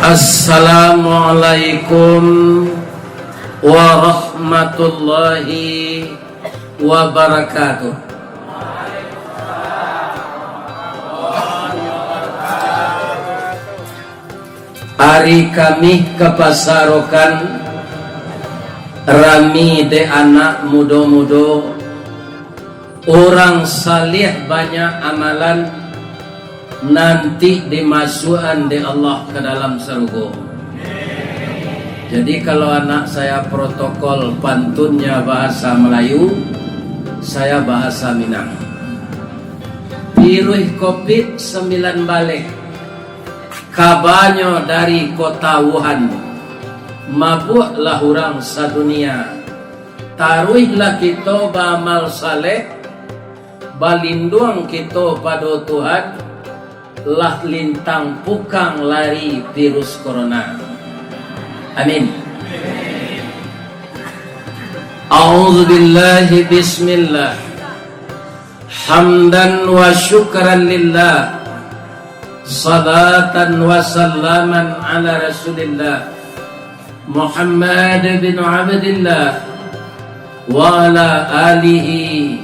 Assalamualaikum warahmatullahi wabarakatuh. Hari kami kepasarokan rami de anak mudo-mudo, orang salih banyak amalan, nanti dimasukkan di Allah ke dalam surga. Jadi kalau anak saya protokol pantunnya bahasa Melayu, saya bahasa Minang. Piruh COVID-19 balik kabarnya dari kota Wuhan, mabuklah orang sadunia. Taruhlah kita beramal saleh, balindung kita pada Tuhan, lah lintang pukang lari virus corona. Amin. A'udzu billahi bismillah. Hamdan wa syukran lillah. Salatan wa salaman ala Rasulillah Muhammad bin Abdillah wa ala alihi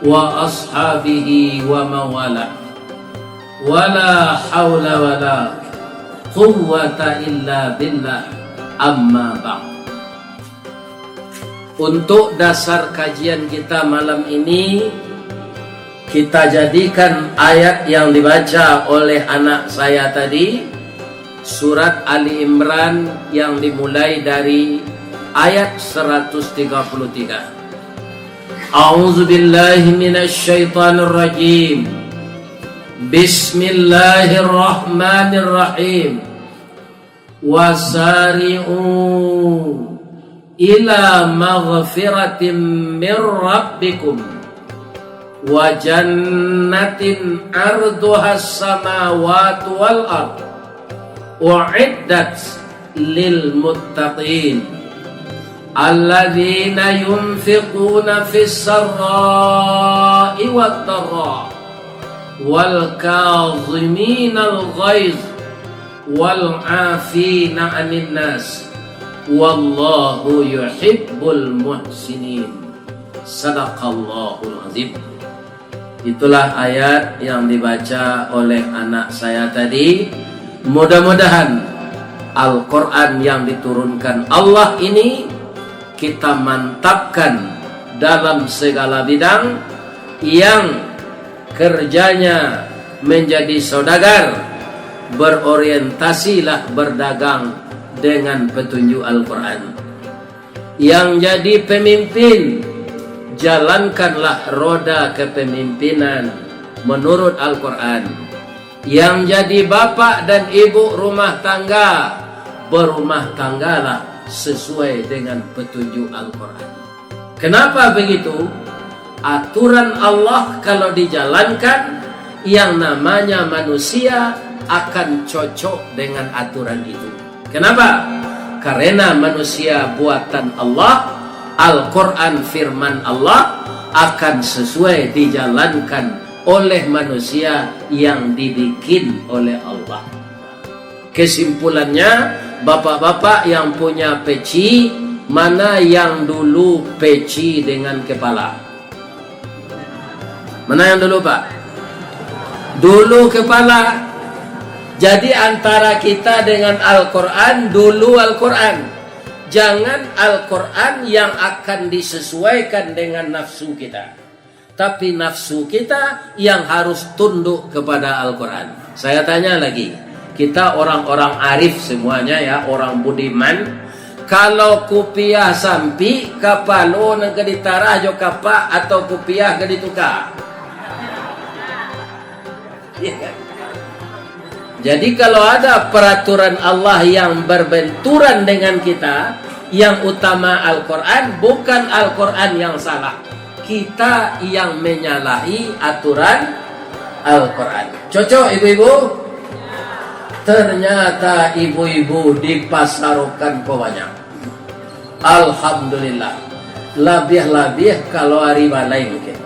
wa ashabihi wa mawala. Wala hawla wala quwwata illa billah, amma ba'd. Untuk dasar kajian kita malam ini, kita jadikan ayat yang dibaca oleh anak saya tadi, surat Ali Imran yang dimulai dari ayat 133. A'udzu billahi minasy syaithanir rajim. Bismillahirrahmanirrahim. Wasari'u ila maghfiratin min rabbikum wa jannatin arduha as-samawati wal ard u'iddat lil muttaqin alladzina yunfiquna fis sarra'i wad dharra wal kadhiminal ghaiz wal 'afina 'anil nas wallahu yuhibbul muhsinin. Sadaqallahul azim. Itulah ayat yang dibaca oleh anak saya tadi. Mudah-mudahan Al-Quran yang diturunkan Allah ini kita mantapkan dalam segala bidang, yang kerjanya menjadi saudagar, berorientasilah berdagang dengan petunjuk Al-Quran. Yang jadi pemimpin, jalankanlah roda kepemimpinan menurut Al-Quran. Yang jadi bapak dan ibu rumah tangga, berumah tanggalah sesuai dengan petunjuk Al-Quran. Kenapa begitu? Aturan Allah kalau dijalankan, yang namanya manusia akan cocok dengan aturan itu. Kenapa? Karena manusia buatan Allah, Al-Quran firman Allah, akan sesuai dijalankan oleh manusia yang dibikin oleh Allah. Kesimpulannya, bapak-bapak yang punya peci, mana yang dulu peci dengan kepala? Mana yang dulu, Pak? Dulu kepala. Jadi antara kita dengan Al-Quran, dulu Al-Quran. Jangan Al-Quran yang akan disesuaikan dengan nafsu kita, tapi nafsu kita yang harus tunduk kepada Al-Quran. Saya tanya lagi, kita orang-orang arif semuanya ya, orang budiman. Kalau kupiah sampi, kapalo nang keditara jo kapa atau kupiah kedituka? Jadi kalau ada peraturan Allah yang berbenturan dengan kita, yang utama Al-Quran, bukan Al-Quran yang salah, kita yang menyalahi aturan Al-Quran. Cocok ibu-ibu? Ternyata ibu-ibu dipasarokan banyak. Alhamdulillah. Lebih-lebih kalau hari balai mungkin.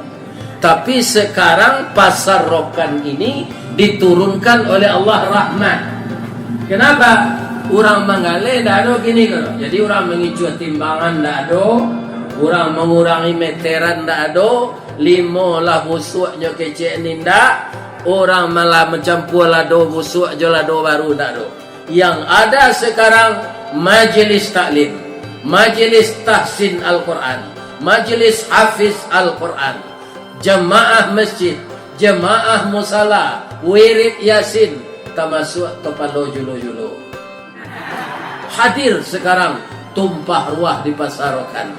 Tapi sekarang pasar rokan ini diturunkan oleh Allah rahmat. Kenapa? orang menggale ndak ada gini kan. Jadi orang mengicu timbangan ndak ada, orang mengurangi meteran ndak ada, 5 lah busuknya kecek ni ndak, orang malah mencampur lado busuk je lado baru ndak ada. Yang ada sekarang majelis taklim, majelis tahsin Al-Quran, majelis hafiz Al-Quran, jemaah masjid, jemaah musala, wirid yasin, termasuk kepala julo-julo. Hadir sekarang tumpah ruah di pasarokan.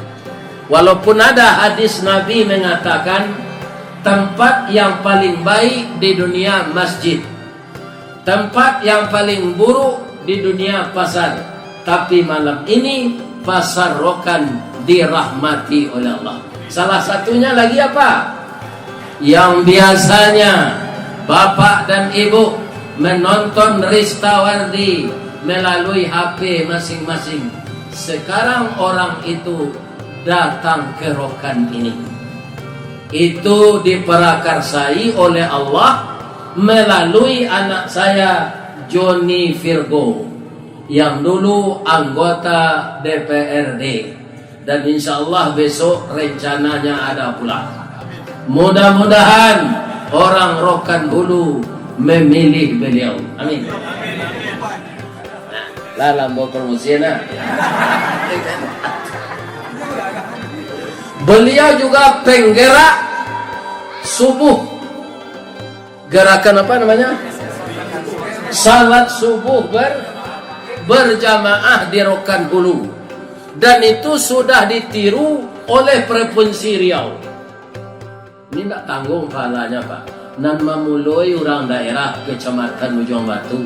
Walaupun ada hadis Nabi mengatakan tempat yang paling baik di dunia masjid, tempat yang paling buruk di dunia pasar. Tapi malam ini pasarokan dirahmati oleh Allah. Salah satunya lagi apa? Yang biasanya bapak dan ibu menonton Rista Wardi melalui HP masing-masing, sekarang orang itu datang ke rokan ini. Itu diperakarsai oleh Allah melalui anak saya Johnny Virgo yang dulu anggota DPRD, dan insya Allah besok rencananya ada pula. Mudah-mudahan orang Rokan Hulu memilih beliau. Amin. Lah lambo promosinya. Beliau juga penggerak subuh. Gerakan apa namanya? Salat subuh berjamaah di Rokan Hulu. Dan itu sudah ditiru oleh Provinsi Riau. Ini tak tanggung pahalanya Pak. Nan memulai orang daerah Kecamatan Ujung Batu,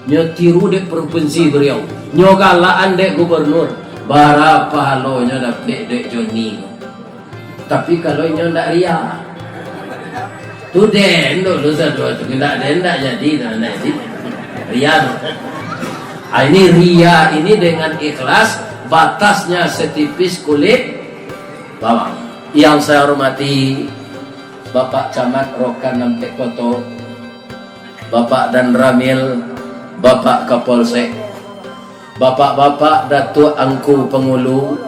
nyo tiru dek Provinsi Riau, nyo galaan dek Gubernur, bara pahalonya dapet dek Joni. Tapi kalau nyo ndak ria, tu den dulu satu tu ndak den ndak jadi ndak jadi ria. Ini ria ini dengan ikhlas, batasnya setipis kulit bawang. Yang saya hormati Bapak Camat Rokan Namtek Koto, Bapak Dan Ramil, Bapak Kapolsek, Bapak-bapak Datuk Angku Pengulu,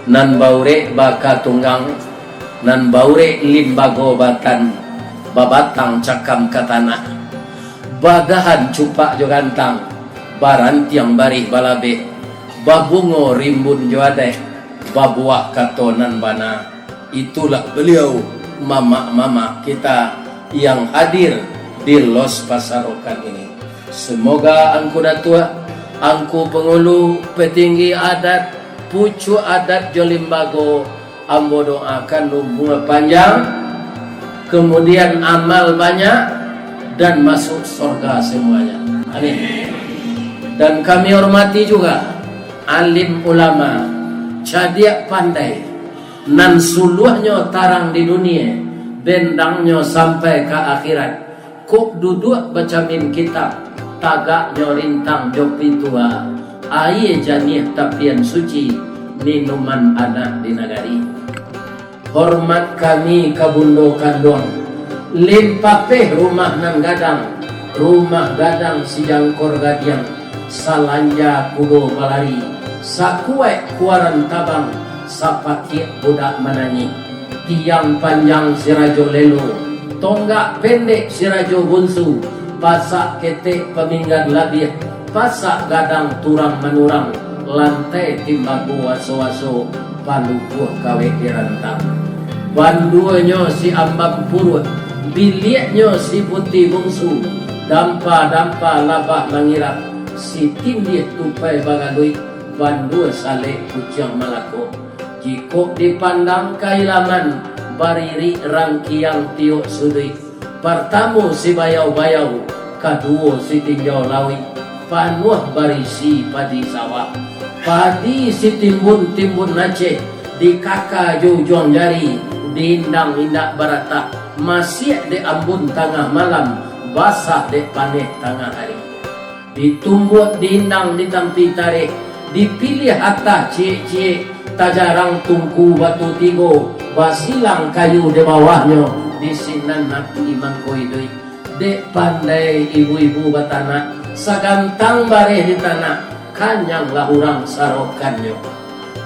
Nan Baure Baka Tunggang, Nan Baure Limbago Batan, Babatang Cakam Katana, Bagahan Cupak Jogantang, Barantiang Barih Balabe, Babungo Rimbun Joade, Babuak Katonan Bana. Itulah beliau, mama-mama kita yang hadir di Los Pasarokan ini. Semoga angku datua, angku pengulu, petinggi adat, pucu adat Jolimbago, ambo doakan umur panjang, kemudian amal banyak, dan masuk surga semuanya. Amin. Dan kami hormati juga alim ulama, cadiak pandai, nan suluhnya tarang di dunia, bendangnya sampai ke akhirat. Kuk duduk bacamin kitab, tagaknya rintang jopi tua, air janih tapian suci, minuman anak di nagari. Hormat kami kabundo kandong, limpapeh rumah nan gadang, rumah gadang si jangkor gadiang, salanja kudo balari, sakuek kuaran tabang, sapakit budak menanyi, tiang panjang si rajo lelo, tonggak pendek si rajo bunsu, pasak ketek peminggan labih, pasak gadang turang menurang, lantai timbagu waso-waso, palupuh kawe dirantang, banduanya si ambang purut, biliknya si putih bungsu, dampa-dampa labah mangirap, si tindih tupai bagalui, bandu saleh kucang malako. Jiko dipandang kailaman, bariri rangkiang tiuk sudui, pertamu si bayau-bayau, kaduo si tinjau lawi, panuh barisi padi sawah, padi si timbun-timbun Aceh, di kaka jujong jari, di indang-indak barata, masih di ambun tengah malam, basah di paneh tengah hari, ditumbuk di indang di tampi tarik, dipilih atas cie-cie, tajarang tungku batu tigo, basilang kayu di bawahnya, di sinan napi mangkoi doi. Dek pandai ibu-ibu batana, sagantang bareh di tanah, hanyanglah orang sarokannya.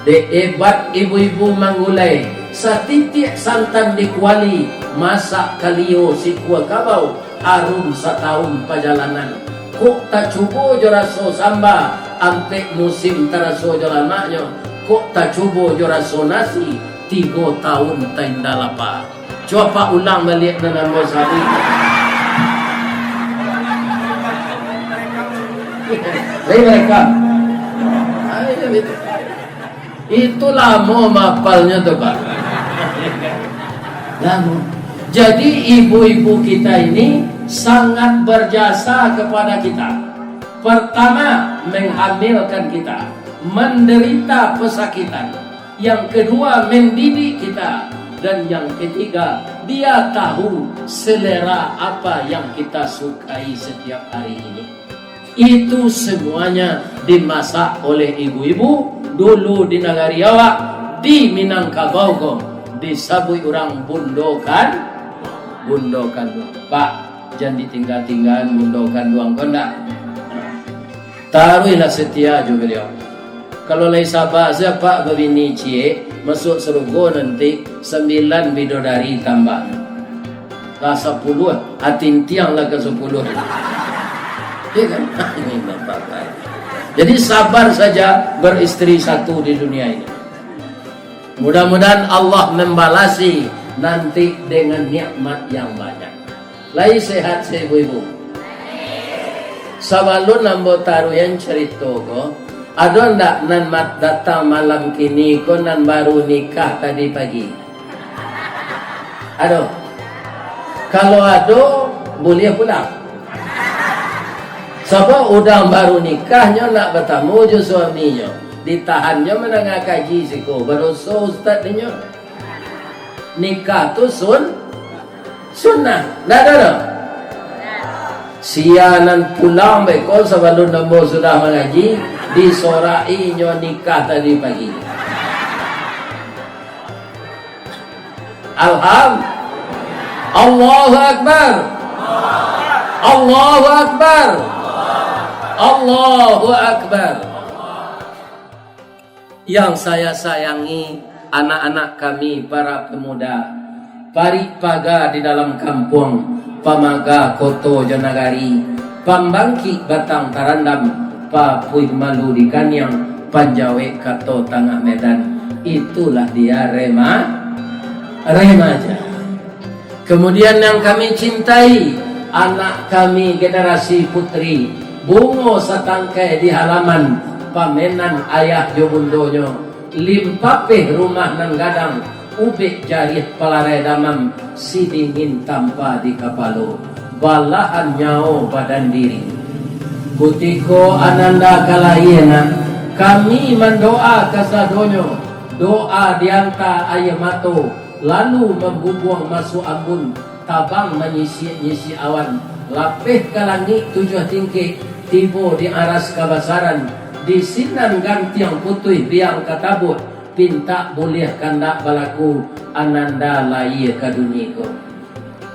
De ebat ibu-ibu manggulai, satitik santan dikuali, masak kalio si kuah kabau, arum setahun perjalanan. Kok tak cubo jo raso samba, ampe musim taraso jo lamaknya. Kok tak cubo jo raso nasi, 3 tahun tenda lapa. Coba ulang balik dengan Mosabi. Mereka. Itulah mau mapalnya tuh Pak. Jadi ibu-ibu kita ini sangat berjasa kepada kita. Pertama, menghamilkan kita, menderita pesakitan. Yang kedua, mendidik kita. Dan yang ketiga, dia tahu selera apa yang kita sukai setiap hari ini. Itu semuanya dimasak oleh ibu-ibu dulu di Nagari Awak, di Minangkabau, disabui orang bundokan Pak, jangan ditinggal-tinggal bundokan doang kondak. Taruhlah setia juga beliau. Kalau lagi sabar siapa begini cie masuk surga nanti 9 bidadari tambah. Lah 10 atin tiang lah ke 10. Ya kan? Ini Bapak. Jadi sabar saja beristri satu di dunia ini. Mudah-mudahan Allah membalasi nanti dengan nikmat yang banyak. Lai sehat saya ibu-ibu. Sabalun nambo taruh yang cerita ko. Ada ndak nan mat datang malam kini ko nan baru nikah tadi pagi? Ada. Kalau ada boleh pulang. Sebab udah baru nikahnya nak bertemu je suaminya, ditahannya menengah kaji siko baru so ustaz dinyo. Nikah tu sunnah, dah ada. Sianan pulang beko sebelum namo sudah mengaji disorainya nikah tadi pagi. Allahu Akbar. Allahu Akbar. Allahu Akbar. Yang saya sayangi anak-anak kami para pemuda, paripaga di dalam kampung, pamaga koto Janagari, pambangki batang tarandam, papuih malu di Kanyang, panjawe kato tengah Medan. Itulah dia remaja. Kemudian yang kami cintai, anak kami generasi putri, bungo satangkai di halaman pamenan ayah jobundonyo, limpapeh rumah nan gadang, ubek jarih pelarai damam, si dingin tanpa di kapalo, balahan nyao badan diri. Kutiko ananda kalayena, kami mendoa kasadonyo, doa dianta ayamato, lalu membubuang masuk ambun, tabang menyisi awan, lapeh ke langit 7 tingkih, tibo di aras kabasaran, di sinan gantiang putih biang katabut, pinta boleh kandak balaku, ananda lahir ke dunia.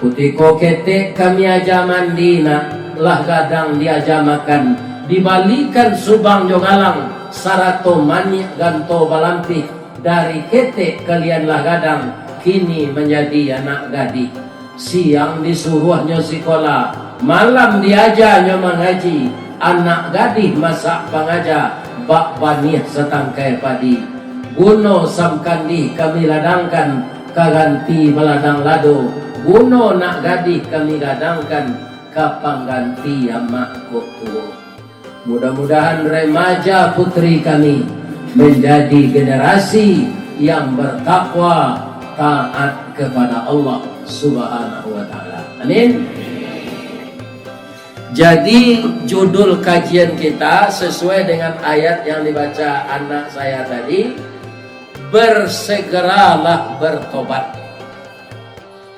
Putiko ketek kami aja mandina, lah gadang diaja makan, dibalikan subang jogalang, sarato manik ganto balampih, dari ketek kalian lah gadang, kini menjadi anak gadis. Siang disuruhnya sekolah, malam diajarnya mengaji, anak gadis masak pangaja, bak banih setangkai padi. Guno samkandi kami ladangkan, kaganti meladang lado. Guno nak gadis kami ladangkan, kapang ganti amak kotu. Mudah-mudahan remaja putri kami menjadi generasi yang bertakwa, taat kepada Allah Subhanahu wa ta'ala. Amin. Jadi judul kajian kita sesuai dengan ayat yang dibaca anak saya tadi, bersegeralah bertobat.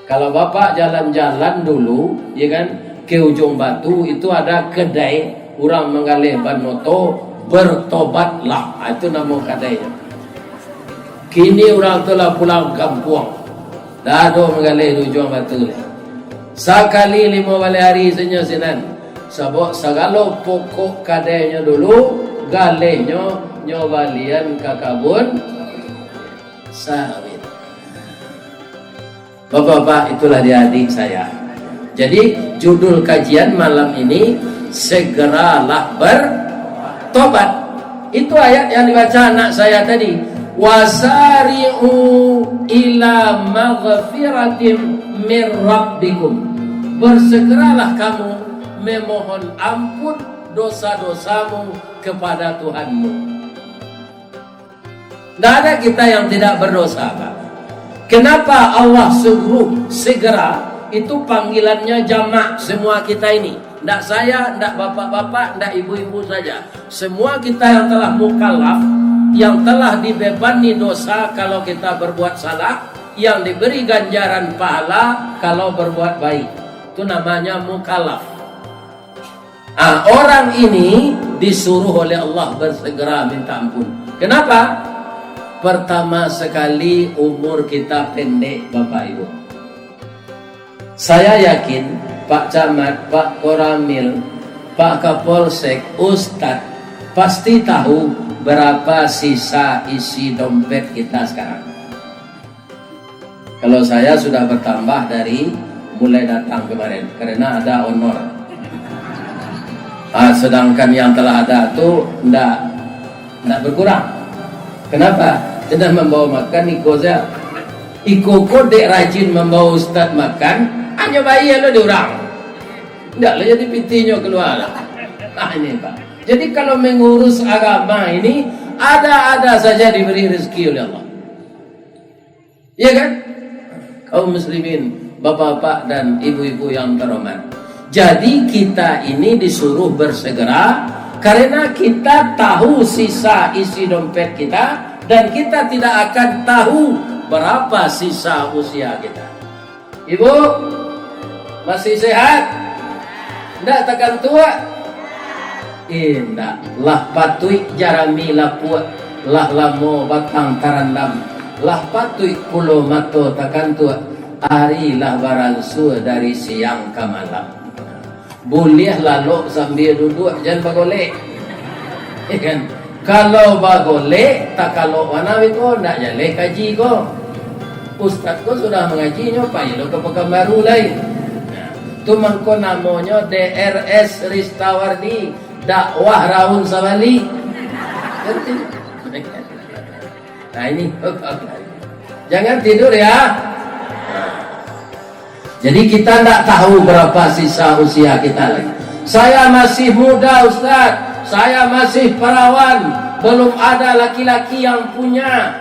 Kalau Bapak jalan-jalan dulu, ya kan, ke ujung batu itu ada kedai orang menggalih ban moto, bertobatlah. Itu nama kedainya. Kini orang telah pulang kampung. Dado menggalih di ujung batu. Sekali 5 hari senyasinan. Sebab segala pokok kadainya dulu galehnya nyobalian ke kabun sawit. Bapak-bapak, itulah adik saya. Jadi judul kajian malam ini, segeralah bertobat. Itu ayat yang dibaca anak saya tadi. Wasari'u ila maghfiratim mir rabbikum. Bersegeralah kamu memohon ampun dosa-dosamu kepada Tuhanmu. Tidak ada kita yang tidak berdosa, Pak. Kenapa Allah suruh segera? Itu panggilannya jamak semua kita ini. Tidak saya, tidak bapak-bapak, tidak ibu-ibu saja. Semua kita yang telah mukallaf, yang telah dibebani dosa kalau kita berbuat salah, yang diberi ganjaran pahala kalau berbuat baik. Itu namanya mukallaf. Orang ini disuruh oleh Allah bersegera minta ampun. Kenapa? Pertama sekali umur kita pendek, Bapak Ibu. Saya yakin Pak Camat, Pak Koramil, Pak Kapolsek, Ustadz pasti tahu berapa sisa isi dompet kita sekarang. Kalau saya sudah bertambah dari mulai datang kemarin karena ada honor. Sedangkan yang telah ada itu tidak berkurang. Kenapa? Tidak membawa makan ikoza. Iko kode rajin membawa Ustadz makan, hanya bayi lo diorang. Tidaklah jadi pintinya keluar. Ini Pak. Jadi kalau mengurus agama ini ada saja diberi rezeki oleh Allah. Iya kan? Kaum muslimin, bapak-bapak dan ibu-ibu yang terhormat. Jadi kita ini disuruh bersegera karena kita tahu sisa isi dompet kita dan kita tidak akan tahu berapa sisa usia kita. Ibu masih sehat? Tidak tekan tua? Tidak. Lah patui jarami lapuat, lah lamo batang tarandam, lah patui pulo mato tekan tua. Hari lah baransu dari siang ke malam. Boleh lalu sambil duduk, jangan bagolek. Kan? Kalau bagolek, tak kalau mana ko, nak jale kaji ko. Ustaz ko sudah mengajinya, payah ke Pekanbaru lain. Itu mangko namanya DRS Ristawardi, dakwah Raun Sabali. Nah ini, jangan tidur ya. Jadi kita tidak tahu berapa sisa usia kita lagi. Saya masih muda Ustaz, saya masih perawan, belum ada laki-laki yang punya.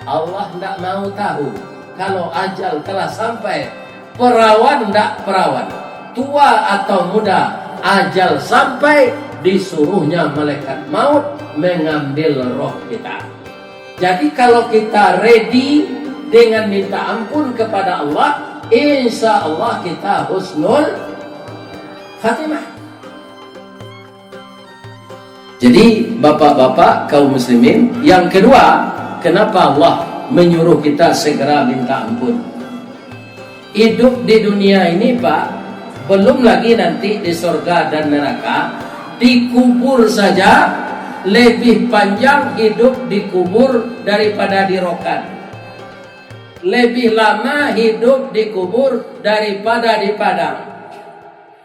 Allah tidak mau tahu kalau ajal telah sampai. Perawan tidak perawan, tua atau muda, ajal sampai disuruhnya malaikat maut mengambil roh kita. Jadi kalau kita ready dengan minta ampun kepada Allah, insya Allah kita husnul khatimah. Jadi bapak-bapak kaum muslimin, yang kedua, kenapa Allah menyuruh kita segera minta ampun? Hidup di dunia ini Pak, belum lagi nanti di surga dan neraka, dikubur saja lebih panjang hidup dikubur daripada di rokan. Lebih lama hidup dikubur daripada di padang.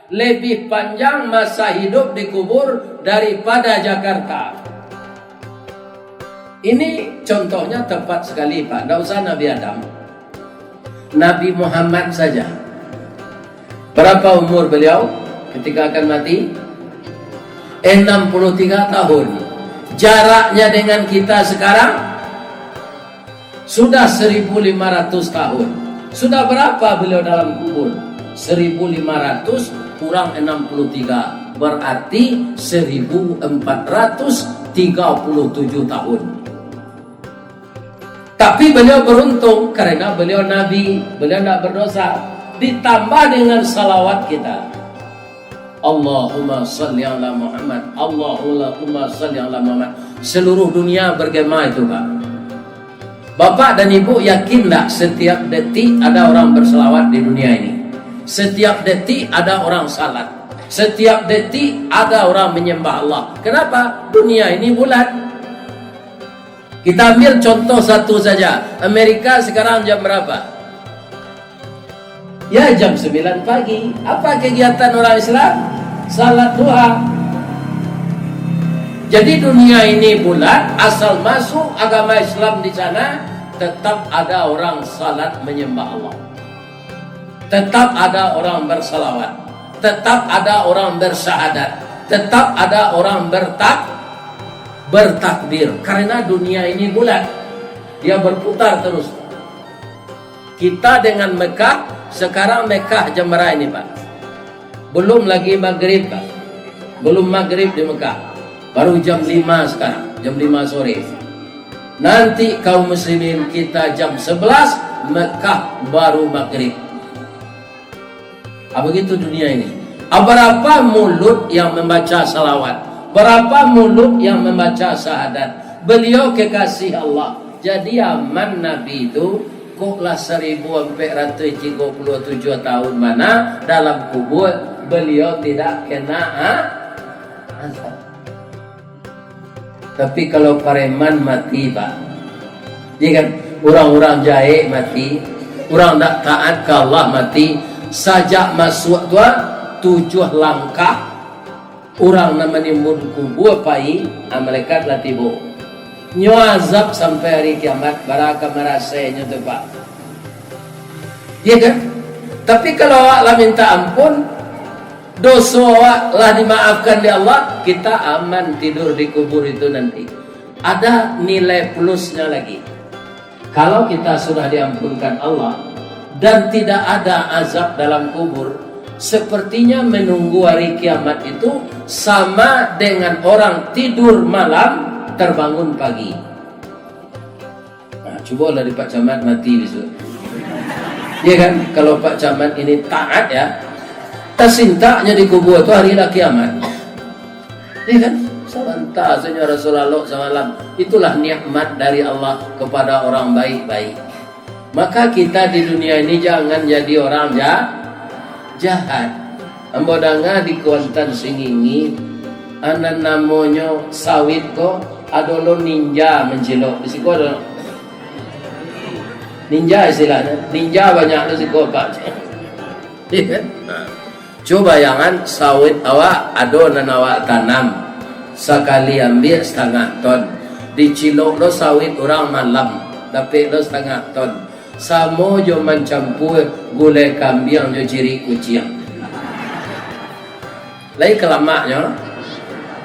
Lebih panjang masa hidup dikubur daripada Jakarta. Ini contohnya tepat sekali Pak, tidak usah Nabi Adam, Nabi Muhammad saja. Berapa umur beliau ketika akan mati? 63 tahun. Jaraknya dengan kita sekarang sudah 1500 tahun. Sudah berapa beliau dalam kubur? 1500 kurang 63, berarti 1437 tahun. Tapi beliau beruntung karena beliau nabi, beliau tidak berdosa. Ditambah dengan salawat kita, Allahumma salli ala Muhammad, Allahumma salli ala Muhammad. Seluruh dunia bergema itu Pak. Bapak dan Ibu yakin tak setiap detik ada orang berselawat di dunia ini? Setiap detik ada orang salat. Setiap detik ada orang menyembah Allah. Kenapa? Dunia ini bulat. Kita ambil contoh satu saja. Amerika sekarang jam berapa? Ya, jam 9 pagi. Apa kegiatan orang Islam? Salat duha. Jadi dunia ini bulat, asal masuk agama Islam di sana, tetap ada orang salat menyembah Allah. Tetap ada orang bersalawat. Tetap ada orang bersyahadat. Tetap ada orang bertakbir. Karena dunia ini bulat, dia berputar terus. Kita dengan Mekah, sekarang Mekah jam berapa ini Pak? Belum lagi maghrib Pak. Belum maghrib di Mekah. Baru jam 5 sekarang, jam 5 sore. Nanti kaum muslimin kita jam 11, Mekah baru maghrib. Begitu dunia ini. Berapa mulut yang membaca salawat? Berapa mulut yang membaca syahadat? Beliau kekasih Allah. Jadi aman Nabi itu koklah 1437 tahun mana dalam kubur beliau tidak kena azab. Tapi kalau pareman mati Pak, dia kan orang-orang jahe mati, orang tak taat ke Allah mati, sajak masuk tua 7 langkah orang nak menimbun kubur pai, malaikat lah tiba. Nyo azab sampai hari kiamat, baraka merasainya tu Pak. Dia kan? Tapi kalau awak lah minta ampun, dosa awak lah dimaafkan di Allah, kita aman tidur di kubur itu nanti. Ada nilai plusnya lagi. Kalau kita sudah diampunkan Allah dan tidak ada azab dalam kubur, sepertinya menunggu hari kiamat itu sama dengan orang tidur malam terbangun pagi. Nah, coba lah di Pak Camat mati besok. Ya kan? Kalau Pak Camat ini taat ya, tasintanya di kubur itu hari kiamat. Ya kan? Sabantasnya Rasulullah SAW. Itulah nikmat dari Allah kepada orang baik-baik. Maka kita di dunia ini jangan jadi orang jahat. Ambodanga di Kuantan Singingi, anak namanya sawit ko, adolo ninja menjelok. Di situ ada ninja istilahnya. Ninja banyak di situ Pak. Ya kan? Coba bayangan sawit awak ado nan awak tanam. Sekali ambil setengah ton, dicilok lo sawit orang malam, tapi lo setengah ton. Samo jo mencampur gulai kambing jo ciri kucing. Lai kelamaknya,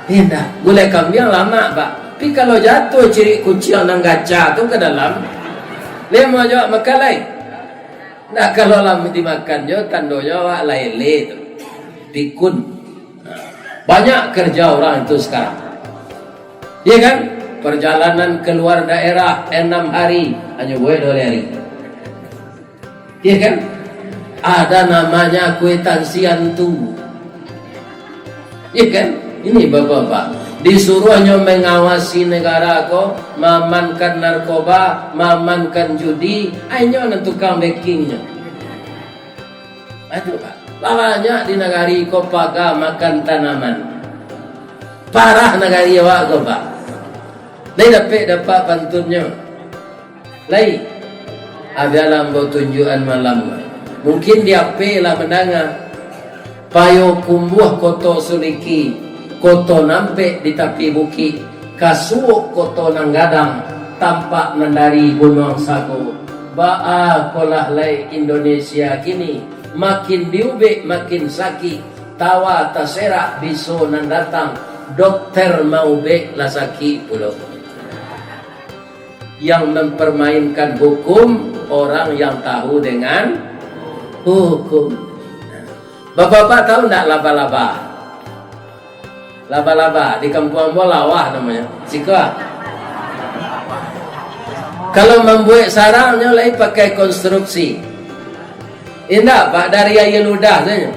indah. Gulai kambing lama Pak. Tapi kalau jatuh ciri kucing nang gaca tu ke dalam, lemo jo makan lai. Nah kalau lama dimakan jo tandonya awak lele tu, pikun. Banyak kerja orang itu sekarang. Iya kan? Perjalanan keluar daerah 6 hari, hanya boleh 2 hari. Iya kan? Ada namanya kwitansi antu. Iya kan? Ini bapak-bapak disuruh hanya mengawasi negara ko, mamankan narkoba, mamankan judi, hanya tukang backingnya. Aduh Pak. Lalanya di negari ko paga makan tanaman. Parah negari awak ko Pak. Lai dapat pantunnya. Lai ada lambo tunjuan malam. Mungkin dia lah mendengar. Payo kumbuh koto suliki, koto nampe di tepi bukit, kasuuk koto nanggadang, tampak nandari gunung sago. Ba'a kolah lai Indonesia kini. Makin diubek makin sakit, tawa taserak biso nan datang, dokter mau bek lah sakit pula. Yang mempermainkan hukum orang yang tahu dengan hukum. Bapak-bapak tahu tak laba-laba? Laba-laba di kampung Bolawah namanya. Sika. Kalau membuat sarangnya lagi pakai konstruksi. Indah Pak, dari air ludah saja.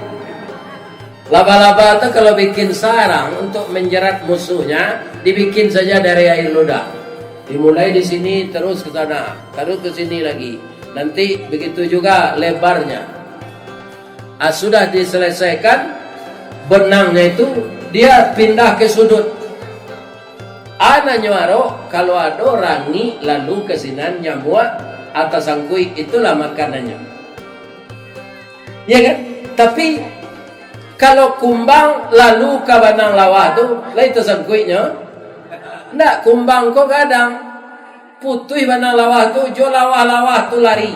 Laba-laba itu kalau bikin sarang untuk menjerat musuhnya, dibikin saja dari air ludah. Dimulai di sini terus ke sana, terus ke sini lagi. Nanti begitu juga lebarnya. Sudah diselesaikan, benangnya itu dia pindah ke sudut. Ana nyuaro kalau ada rangi lalu kesinan nyamuk atas sangkui, itulah makanannya. Ya kan? Tapi kalau kumbang lalu ke benang lawah tu, lah itu sangkuinya. Ndak, kumbang kok kadang putih benang lawah tu, jo lawah-lawah tu lari.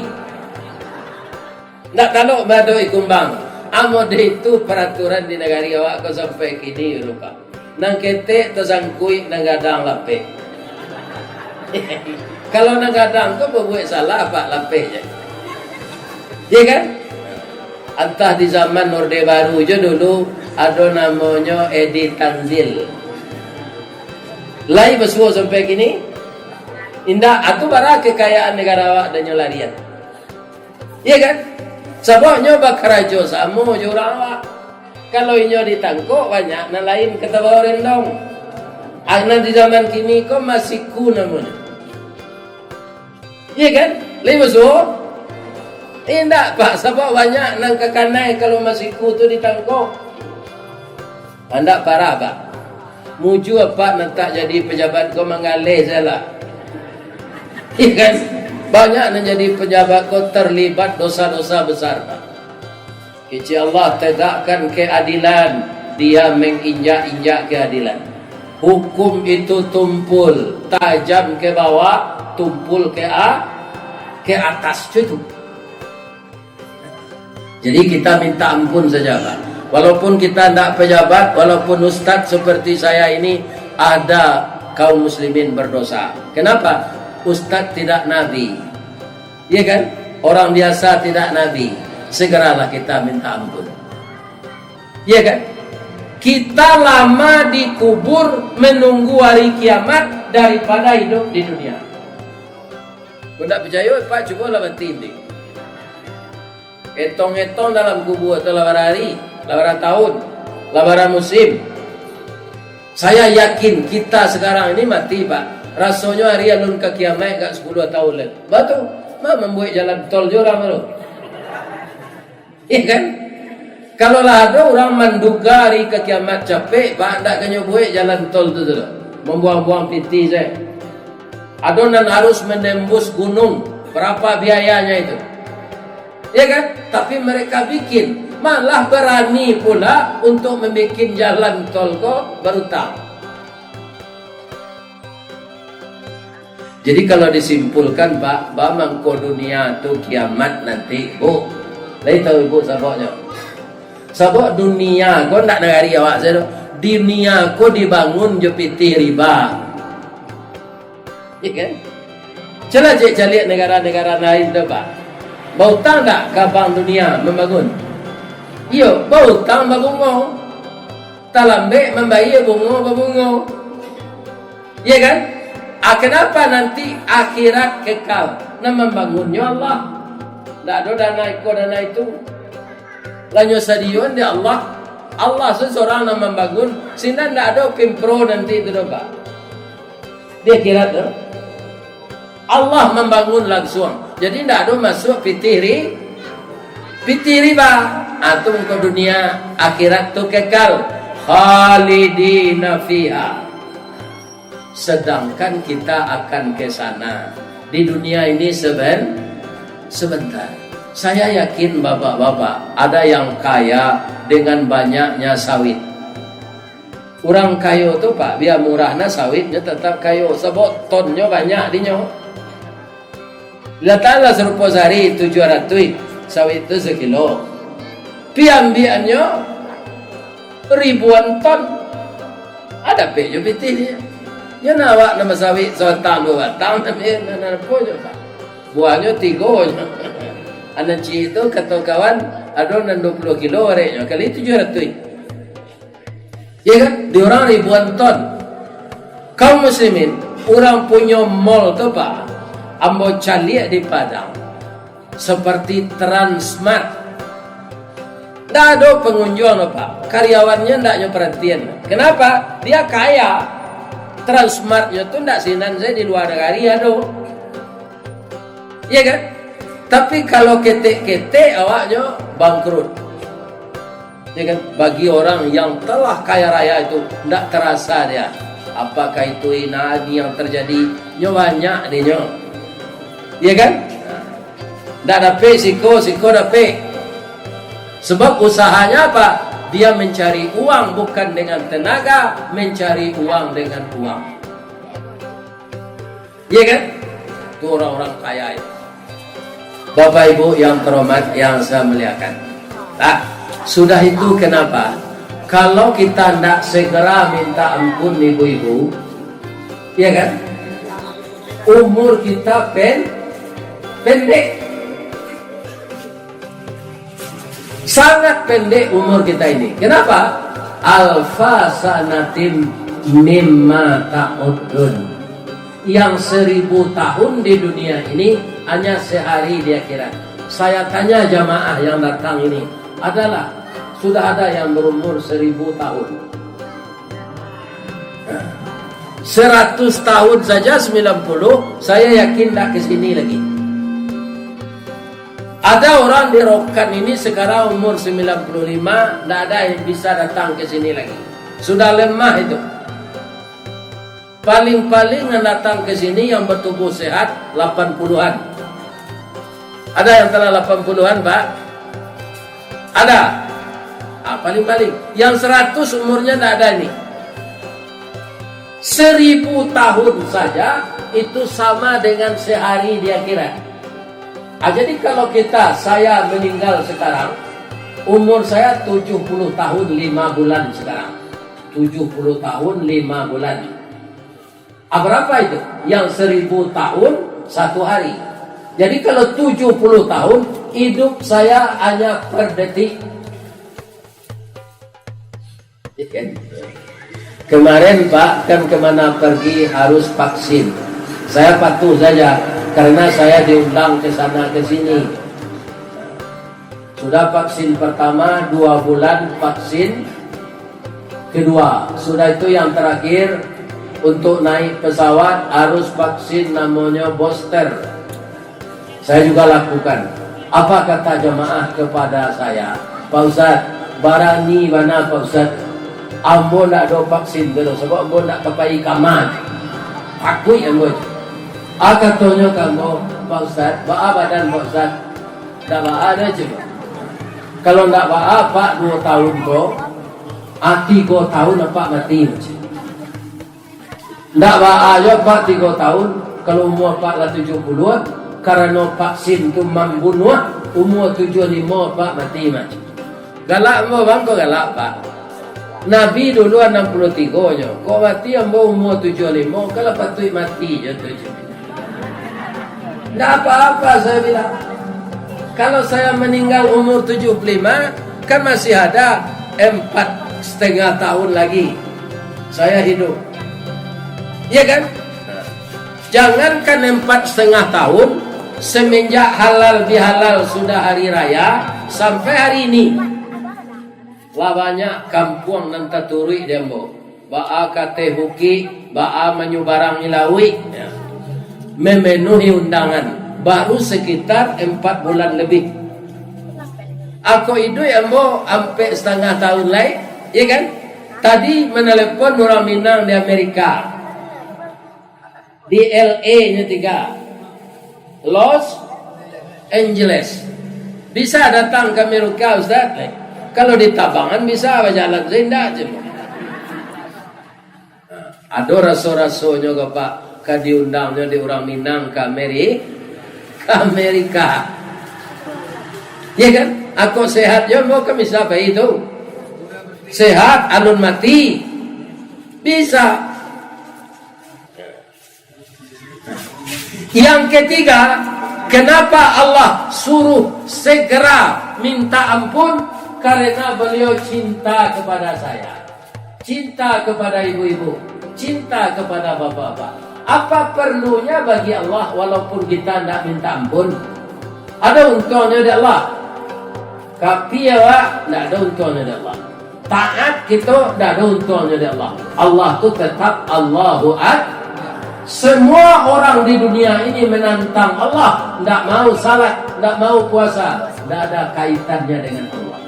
Ndak kalau badoi kumbang. Amode itu peraturan di negara awak kau sampai kini lupa. Nang kete tersangkui nang gadang lape. Kalau nang gadang kau berbuat salah apa lape je. Ya kan? Entah di zaman Orde Baru je dulu ada namanya Edi Tanzil. Lai bersuah sampai kini. Indah atu bara kekayaan negara awak dan nyolarian. Ya kan? Sebabnya bakarajo samo jurang awak. Kalau inyo ditangkok banyak, na lain ketawarin dong. Anak di zaman kini kok masih ku namanya. Iya kan? Lima so? Tidak pak, sebab banyak nang kekanai kalau masih ku tu ditangkok. Anda parah pak. Muju apa nanti jadi pejabat kau mengalih salah. Iya kan? Banyak nang jadi pejabat kau terlibat dosa-dosa besar pak. Kecil Allah tegakkan keadilan, dia menginjak-injak keadilan. Hukum itu tumpul, tajam ke bawah, tumpul ke atas itu. Jadi kita minta ampun saja Pak. Walaupun kita tidak pejabat, walaupun ustadz seperti saya ini, ada kaum muslimin berdosa. Kenapa? Ustadz tidak nabi. Iya kan? Orang biasa tidak nabi. Segeralah kita minta ampun. Iya kan? Kita lama dikubur menunggu hari kiamat daripada hidup di dunia. Kau tak percaya Pak, cobalah bertindik. Etong-etong dalam kubur atau lawan hari, lawan tahun, lawan musim. Saya yakin kita sekarang ini mati Pak. Rasanya hari alun ke kiamat kat 10 tahun lagi. Betul? Membuat jalan tol jurang tu. Iya kan? Kalau lah ada orang menduga hari ke kiamat capek, Pak, tak kena buat jalan tol tu dulu. Membuang-buang piti saya. Ada yang harus menembus gunung. Berapa biayanya itu? Iya kan? Tapi mereka bikin. Malah berani pula untuk membuat jalan tol kok berutang. Jadi kalau disimpulkan Pak, bamangko dunia tu kiamat nanti, Bu. Lai tahu ibu saboknya. Sabok dunia kau nak negari awak saya. Dunia kau dibangun je piti riba. Ya kan? Coba cek lihat negara-negara lain tu Pak. Bautang tak ke bank dunia membangun? Iyo, bautang babungo. Talambek membayar bungo. Ya kan? Kenapa nanti akhirat kekal? Nah membangunnya Allah. Tak ada dana ikut dana itu. Lanyo sadiun dia Allah. Allah seseorang yang membangun. Sehingga tak ada pimpro nanti itu Pak. Dia kira tu. Allah membangun langsung. Jadi tak ada masuk piti riba. Atau ke dunia akhirat tu kekal. Khalidina fiha. Sedangkan kita akan ke sana. Di dunia ini sebentar. Saya yakin bapak-bapak ada yang kaya dengan banyaknya sawit. Orang kaya tu Pak, biar murahnya sawitnya tetap kaya. Sebab tonnya banyak dinyo. Bila ta'ala serupa sehari 700 sawit itu sekilo. Piambiannya ribuan ton. Ada pejo piti dia. Ya nawak nama sawit sebatang 2 batang. Nama pojo Pak. Buahnya 3. Anak cik itu kata kawan ada 20 kilo wareknya kali 700. Ya kan? Di orang ribuan ton. Kaum muslimin, orang punya mall tu Pak. Ambo caliak di Padang. Seperti Transmart. Tak ada pengunjung Pak. Karyawannya taknya perhatian. Kenapa? Dia kaya. Transmartnya tu tak sinan saya di luar negara ada. Ya kan? Tapi kalau ketek-ketek awaknya bangkrut. Ya kan? Bagi orang yang telah kaya raya itu tidak terasa dia. Apakah itu ini yang terjadi? Nyo banyak deh nyo. Ya kan? Tidak dapat siko dapat. Sebab usahanya apa? Dia mencari uang bukan dengan tenaga, mencari uang dengan uang. Ya kan? Itu orang-orang kaya itu. Bapak Ibu yang terhormat yang saya muliakan. Nah, sudah itu kenapa? Kalau kita tidak segera minta ampun ibu-ibu, ya kan? Umur kita pendek. Sangat pendek umur kita ini. Kenapa? Alfa sanatim mimma ta'udun. Yang 1000 tahun di dunia ini hanya sehari di akhirat. Saya tanya jamaah yang datang ini, adalah sudah ada yang berumur 1000 tahun. 100 tahun saja 90, saya yakin tak kesini lagi. Ada orang di Rokan ini sekarang umur 95, tidak ada yang bisa datang ke sini lagi. Sudah lemah itu. Paling-paling yang datang ke sini yang bertubuh sehat 80-an. Ada yang telah 80-an, Pak? Ada. Paling-paling. Yang 100 umurnya tidak ada ini. 1000 tahun saja itu sama dengan sehari di akhirat. Jadi kalau saya meninggal sekarang, umur saya 70 tahun 5 bulan sekarang. 70 tahun 5 bulan. Berapa itu? Yang 1000 tahun 1 hari. Jadi kalau 70 tahun, hidup saya hanya per detik. Kemarin Pak, kan kemana pergi harus vaksin. Saya patuh saja, karena saya diundang ke sana ke sini. Sudah vaksin pertama 2 bulan, vaksin kedua. Sudah itu yang terakhir, untuk naik pesawat harus vaksin namanya booster. Saya juga lakukan. Apa kata jemaah kepada saya? Pak Ustaz, barani mana Pak Ustaz? Ambo nak do vaksin dulu, sebab ambo nak kepai kamar. Aku yang ambo. Katanya kamu, Pak Ustaz, ba'a badan Pak Ustaz. Tak ba'a ada je. Kalau tak ba'a, Pak 2 tahun kok. 3 tahun apa mati macam. Tak ba'a aja Pak 3 tahun. Kalau umur Pak lah 70, karena vaksin itu membunuh, umur 75 Pak mati macam. Galak ambo bang, kok galak Pak. Nabi dulu 63 nya. Kok mati ambo umur 75, kalau patut mati je 75. Tidak apa-apa saya bilang. Kalau saya meninggal umur 75, kan masih ada 4,5 tahun lagi saya hidup. Iya kan? Jangankan 4,5 tahun, semenjak halal bihalal sudah hari raya sampai hari ini, lah banyak kampung nan taturi dembo. Ba'a kate huki, ba'a menyubarang ilawi. Ya. Memenuhi undangan baru sekitar 4 bulan lebih. Aku itu ambo sampai setengah tahun lagi, ya kan? Tadi menelepon orang Minang di Amerika, di LA nya 3, Los Angeles. Bisa datang ke Amerika Ustaz? Kalau di Tabangan bisa berjalan zindak je. Ada raso-rasonya ke Pak, diundangnya di orang Minang ke Amerika. Ya kan? Aku sehat ya mau ke bisa itu. Sehat alun mati. Bisa. Yang ketiga, kenapa Allah suruh segera minta ampun? Karena beliau cinta kepada saya, cinta kepada ibu-ibu, cinta kepada bapak-bapak. Apa perlunya bagi Allah walaupun kita tidak minta ampun? Ada untungnya dari Allah. Tapi ya Pak, tidak ada untungnya dari Allah. Taat kita tidak ada untungnya dari Allah. Allah itu tetap Allahu Akbar. Semua orang di dunia ini menantang Allah, tidak mau salat, tidak mau puasa, tidak ada kaitannya dengan Allah.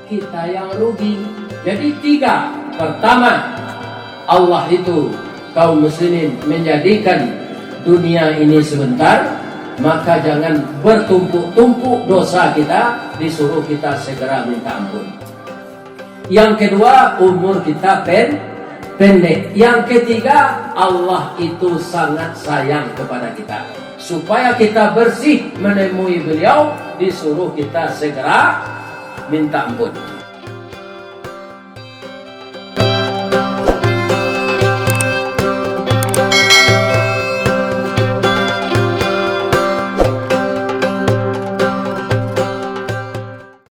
kita yang rugi. Jadi 3. Pertama, Allah itu kaum muslimin menjadikan dunia ini sebentar, maka jangan bertumpuk-tumpuk dosa kita, disuruh kita segera minta ampun. Yang kedua, umur kita pendek. Yang ketiga, Allah itu sangat sayang kepada kita. Supaya kita bersih menemui beliau, disuruh kita segera minta ampun.